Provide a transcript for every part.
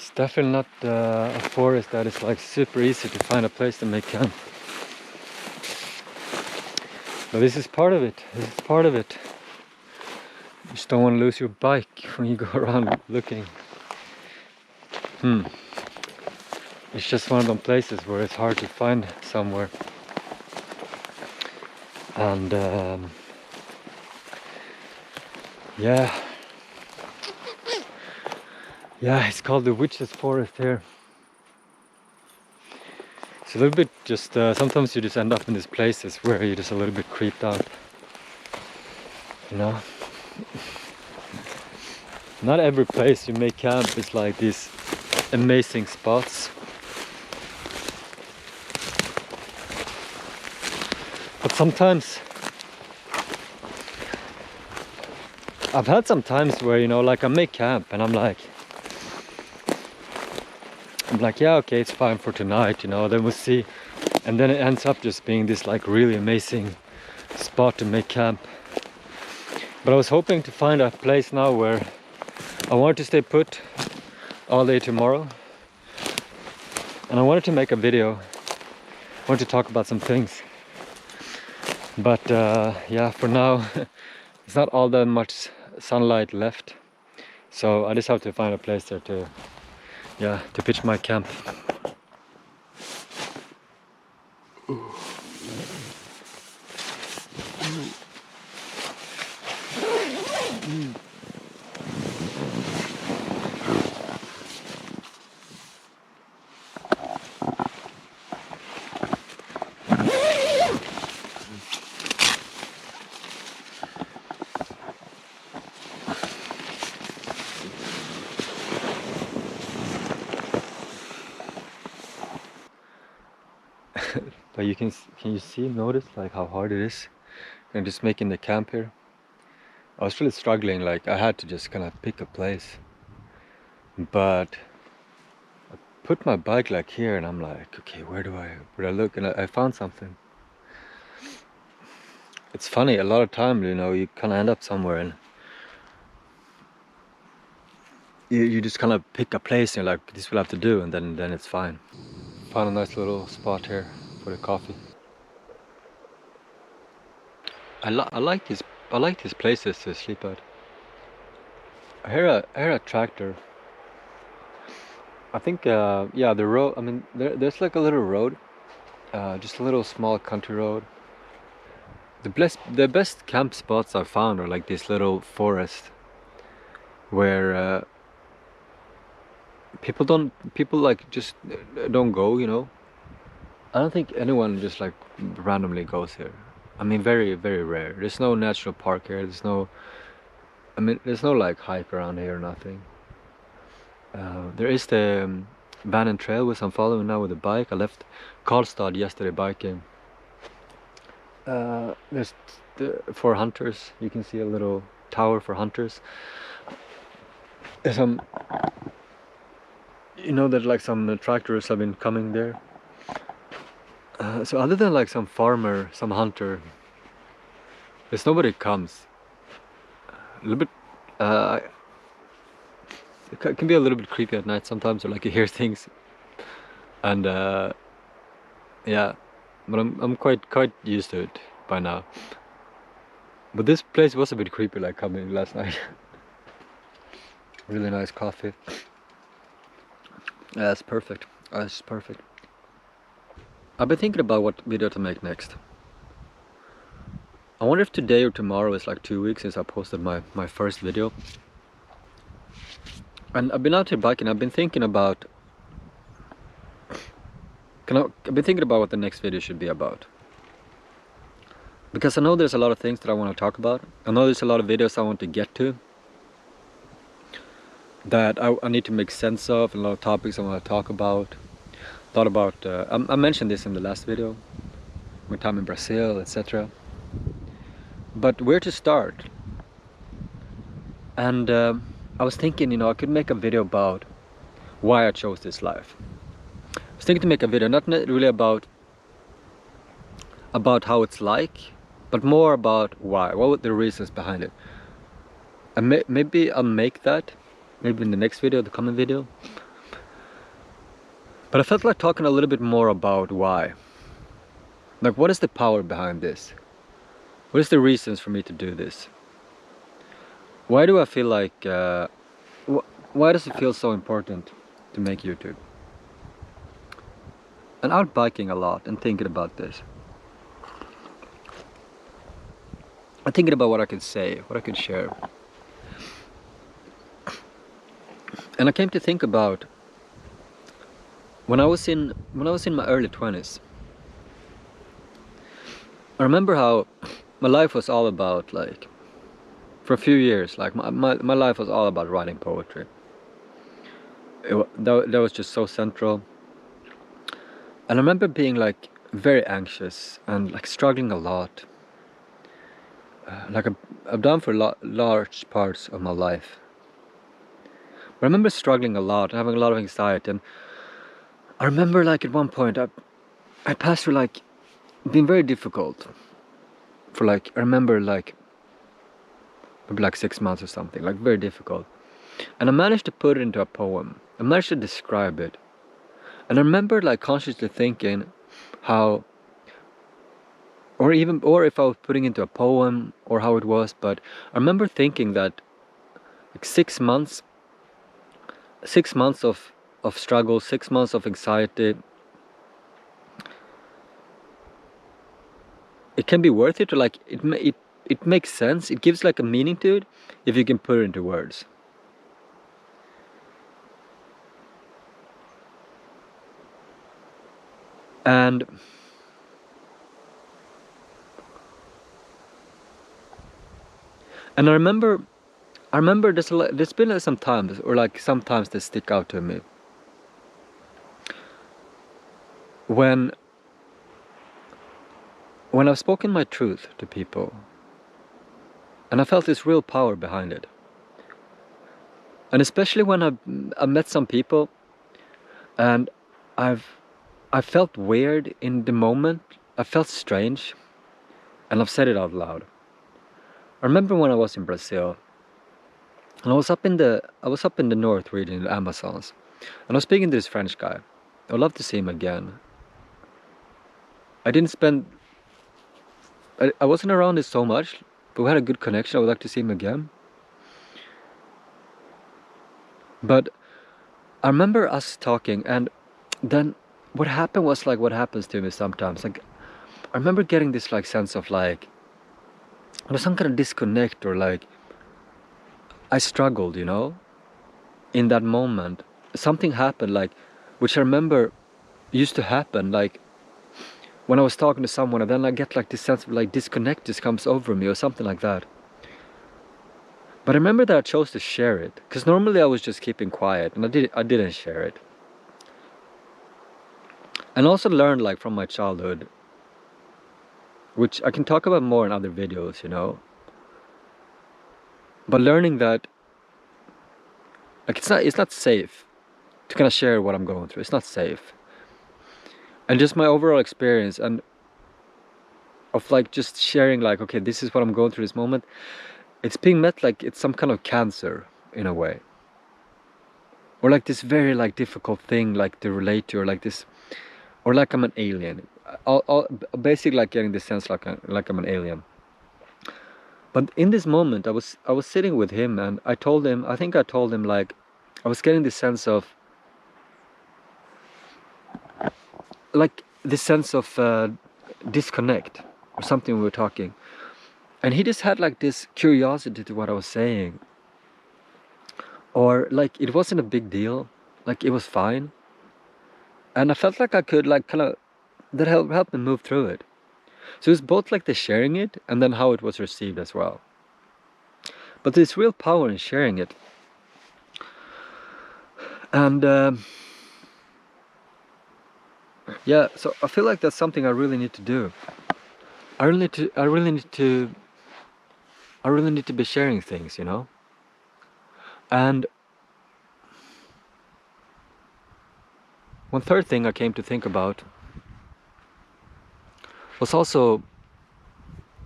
It's definitely not a forest that is like super easy to find a place to make camp. But this is part of it. This is part of it. You just don't want to lose your bike when you go around looking. It's just one of those places where it's hard to find somewhere. And yeah, it's called the Witch's Forest here. It's a little bit just, sometimes you just end up in these places where you're just a little bit creeped out, you know? Not every place you make camp is like these amazing spots. But sometimes, I've had some times where, you know, like I make camp and I'm like, yeah, okay, it's fine for tonight, you know, then we'll see. And then it ends up just being this like really amazing spot to make camp. But I was hoping to find a place now where I wanted to stay put all day tomorrow. And I wanted to make a video. I wanted to talk about some things. But yeah, for now, it's not all that much sunlight left. So I just have to find a place there to, yeah, to pitch my camp. But you can you see, notice like how hard it is? And just making the camp here. I was really struggling, like I had to just kind of pick a place. But I put my bike like here and I'm like, okay, where do I look? And I found something. It's funny, a lot of time, you know, you kind of end up somewhere and you just kind of pick a place and you're like, this will have to do, and then it's fine. Found a nice little spot here for the coffee. I like these places to sleep at. I hear a tractor. I think yeah, the road. I mean, there's like a little road, just a little small country road. The best camp spots I've found are like this little forest where people like just don't go, you know. I don't think anyone just like randomly goes here. I mean, very, very rare. There's no national park here. There's no like hike around here or nothing. There is the abandoned trail which I'm following now with a bike. I left Karlstad yesterday biking. There's for hunters. You can see a little tower for hunters. There's some, you know, that like some tractors have been coming there. So other than like some farmer, some hunter, there's nobody comes. A little bit, it can be a little bit creepy at night sometimes, or like you hear things, and yeah, but I'm quite used to it by now. But this place was a bit creepy, like coming last night. Really nice coffee. Yeah, that's perfect. That's perfect. I've been thinking about what video to make next. I wonder if today or tomorrow is like 2 weeks since I posted my first video. And I've been out here biking. I've been thinking about what the next video should be about. Because I know there's a lot of things that I want to talk about. I know there's a lot of videos I want to get to that I need to make sense of, and a lot of topics I want to talk about. Thought about, I mentioned this in the last video, my time in Brazil, etc. But where to start? And I was thinking, you know, I could make a video about why I chose this life. I was thinking to make a video, not really about how it's like, but more about why. What were the reasons behind it? And maybe I'll make that, maybe in the next video, the coming video. But I felt like talking a little bit more about why. Like, what is the power behind this? What is the reasons for me to do this? Why do I feel like, why does it feel so important to make YouTube? And out biking a lot and thinking about this. I'm thinking about what I could say, what I could share. And I came to think about when I was in my early 20s. I remember how my life was all about, like, for a few years, like my life was all about writing poetry. That was just so central. And I remember being like very anxious and like struggling a lot. Like I've done for large parts of my life. But I remember struggling a lot, having a lot of anxiety. And I remember like at one point I passed through like being very difficult for like, I remember like maybe like 6 months or something, like very difficult. And I managed to put it into a poem. I managed to describe it. And I remember like consciously thinking how, or if I was putting into a poem or how it was, but I remember thinking that like 6 months of struggle, 6 months of anxiety, it can be worth it, or like it makes sense, it gives like a meaning to it if you can put it into words. And I remember there's been some times, or like sometimes they stick out to me, when I've spoken my truth to people, and I felt this real power behind it. And especially when I've met some people, and I felt weird in the moment, I felt strange, and I've said it out loud. I remember when I was in Brazil, and I was up in the north reading the Amazons, and I was speaking to this French guy. I would love to see him again. I wasn't around it so much, but we had a good connection. I would like to see him again. But I remember us talking, and then what happened was like what happens to me sometimes. Like I remember getting this like sense of like there was some kind of disconnect, or like I struggled, you know, in that moment. Something happened, like, which I remember used to happen, like when I was talking to someone, and then I get like this sense of like disconnect just comes over me or something like that. But I remember that I chose to share it, because normally I was just keeping quiet, and I didn't share it. And also learned like from my childhood, which I can talk about more in other videos, you know. But learning that like it's not safe to kind of share what I'm going through. It's not safe. And just my overall experience and of like just sharing like, okay, this is what I'm going through this moment. It's being met like it's some kind of cancer in a way. Or like this very like difficult thing like to relate to, or like this, or like I'm an alien. I'll basically like getting this sense like I'm an alien. But in this moment, I was sitting with him, and I told him like I was getting this sense of like this sense of disconnect or something. We were talking, and he just had like this curiosity to what I was saying, or like it wasn't a big deal, like it was fine, and I felt like I could like kind of that helped me move through it. So it's both like the sharing it and then how it was received as well. But there's real power in sharing it. And yeah, so I feel like that's something I really need to do. I really need to be sharing things, you know. And one third thing I came to think about was also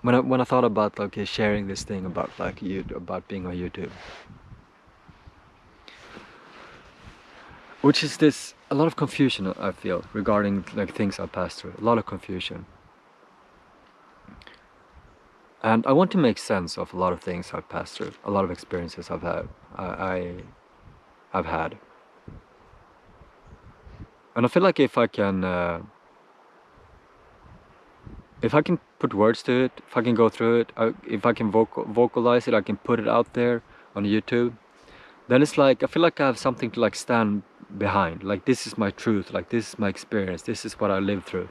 when I thought about like sharing this thing about like about being on YouTube. which is this a lot of confusion I feel regarding like things I've passed through. A lot of confusion. And I want to make sense of a lot of things I've passed through, a lot of experiences I've had. I've had. And I feel like if I can put words to it, if I can go through it, if I can vocalize it, I can put it out there on YouTube, then it's like, I feel like I have something to like stand behind. Like, this is my truth, like this is my experience, this is what I lived through.